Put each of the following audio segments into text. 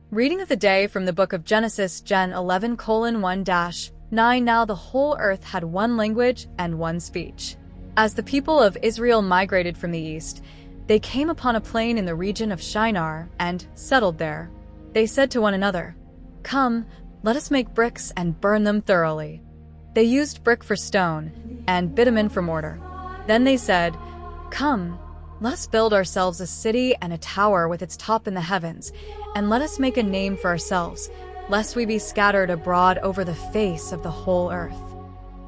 Reading of the day from the book of Genesis, Gen 11:1-9. Now the whole earth had one language and one speech. As the people of Israel migrated from the east, they came upon a plain in the region of Shinar and settled there. They said to one another, "Come, let us make bricks and burn them thoroughly." They used brick for stone and bitumen for mortar. Then they said, "Come, let us build ourselves a city and a tower with its top in the heavens, and let us make a name for ourselves, lest we be scattered abroad over the face of the whole earth."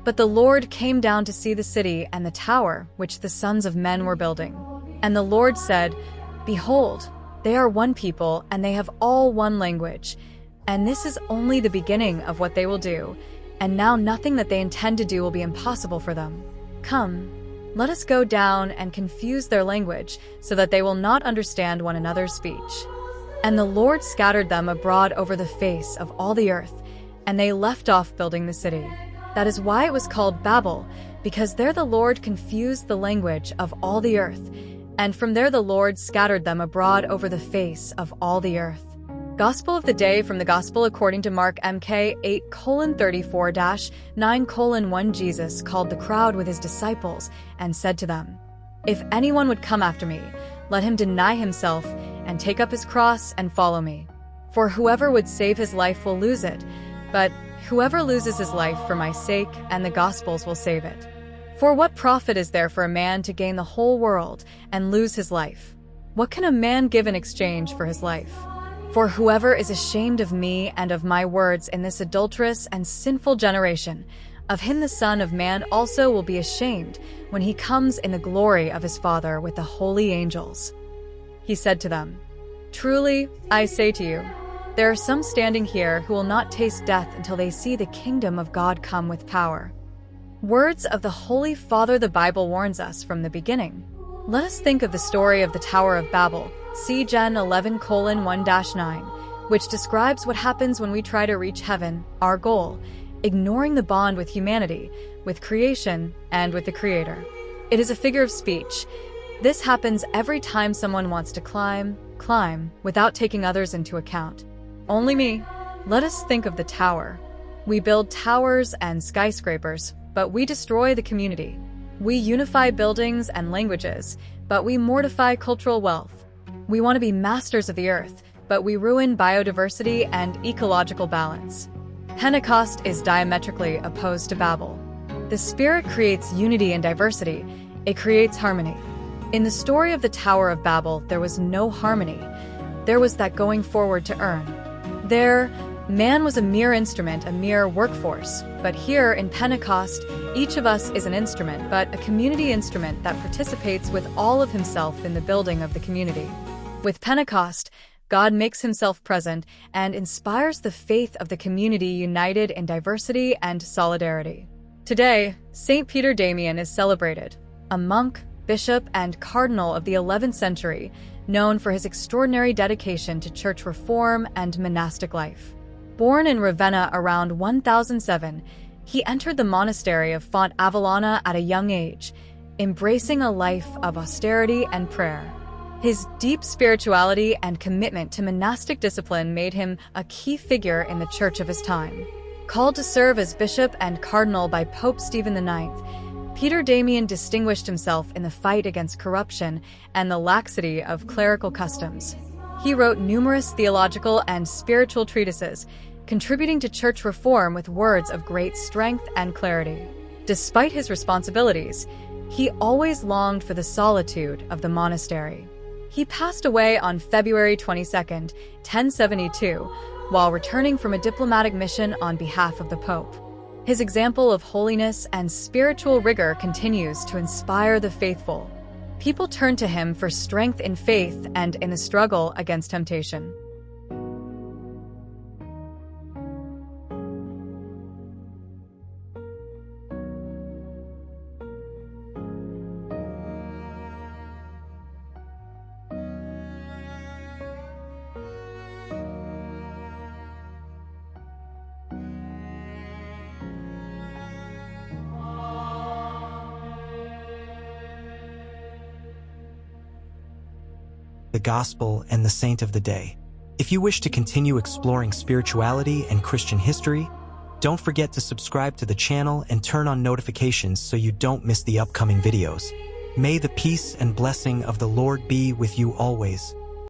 But the Lord came down to see the city and the tower which the sons of men were building. And the Lord said, "Behold, they are one people, and they have all one language. And this is only the beginning of what they will do, and now nothing that they intend to do will be impossible for them. Come, let us go down and confuse their language, so that they will not understand one another's speech." And the Lord scattered them abroad over the face of all the earth, and they left off building the city. That is why it was called Babel, because there the Lord confused the language of all the earth, and from there the Lord scattered them abroad over the face of all the earth. Gospel of the day from the Gospel according to Mark MK 8:34-9:1. Jesus called the crowd with his disciples and said to them, "If anyone would come after me, let him deny himself and take up his cross and follow me. For whoever would save his life will lose it, but whoever loses his life for my sake and the gospel's will save it. For what profit is there for a man to gain the whole world and lose his life? What can a man give in exchange for his life? For whoever is ashamed of me and of my words in this adulterous and sinful generation, of him the Son of Man also will be ashamed when he comes in the glory of his Father with the holy angels." He said to them, "Truly, I say to you, there are some standing here who will not taste death until they see the kingdom of God come with power." Words of the Holy Father. The Bible warns us from the beginning. Let us think of the story of the Tower of Babel, see Gen 11:1-9, which describes what happens when we try to reach heaven, our goal, ignoring the bond with humanity, with creation, and with the Creator. It is a figure of speech. This happens every time someone wants to climb, without taking others into account. Only me. Let us think of the tower. We build towers and skyscrapers, but we destroy the community. We unify buildings and languages, but we mortify cultural wealth. We want to be masters of the earth, but we ruin biodiversity and ecological balance. Pentecost is diametrically opposed to Babel. The Spirit creates unity and diversity. It creates harmony. In the story of the Tower of Babel, there was no harmony. There was that going forward to earn. There, man was a mere instrument, a mere workforce. But here in Pentecost, each of us is an instrument, but a community instrument that participates with all of himself in the building of the community. With Pentecost, God makes himself present and inspires the faith of the community united in diversity and solidarity. Today, St. Peter Damian is celebrated, a monk, bishop, and cardinal of the 11th century, known for his extraordinary dedication to church reform and monastic life. Born in Ravenna around 1007, he entered the monastery of Font Avellana at a young age, embracing a life of austerity and prayer. His deep spirituality and commitment to monastic discipline made him a key figure in the church of his time. Called to serve as bishop and cardinal by Pope Stephen IX, Peter Damian distinguished himself in the fight against corruption and the laxity of clerical customs. He wrote numerous theological and spiritual treatises, contributing to church reform with words of great strength and clarity. Despite his responsibilities, he always longed for the solitude of the monastery. He passed away on February 22, 1072, while returning from a diplomatic mission on behalf of the Pope. His example of holiness and spiritual rigor continues to inspire the faithful. People turn to him for strength in faith and in the struggle against temptation. The Gospel and the Saint of the Day. If you wish to continue exploring spirituality and Christian history, don't forget to subscribe to the channel and turn on notifications so you don't miss the upcoming videos. May the peace and blessing of the Lord be with you always.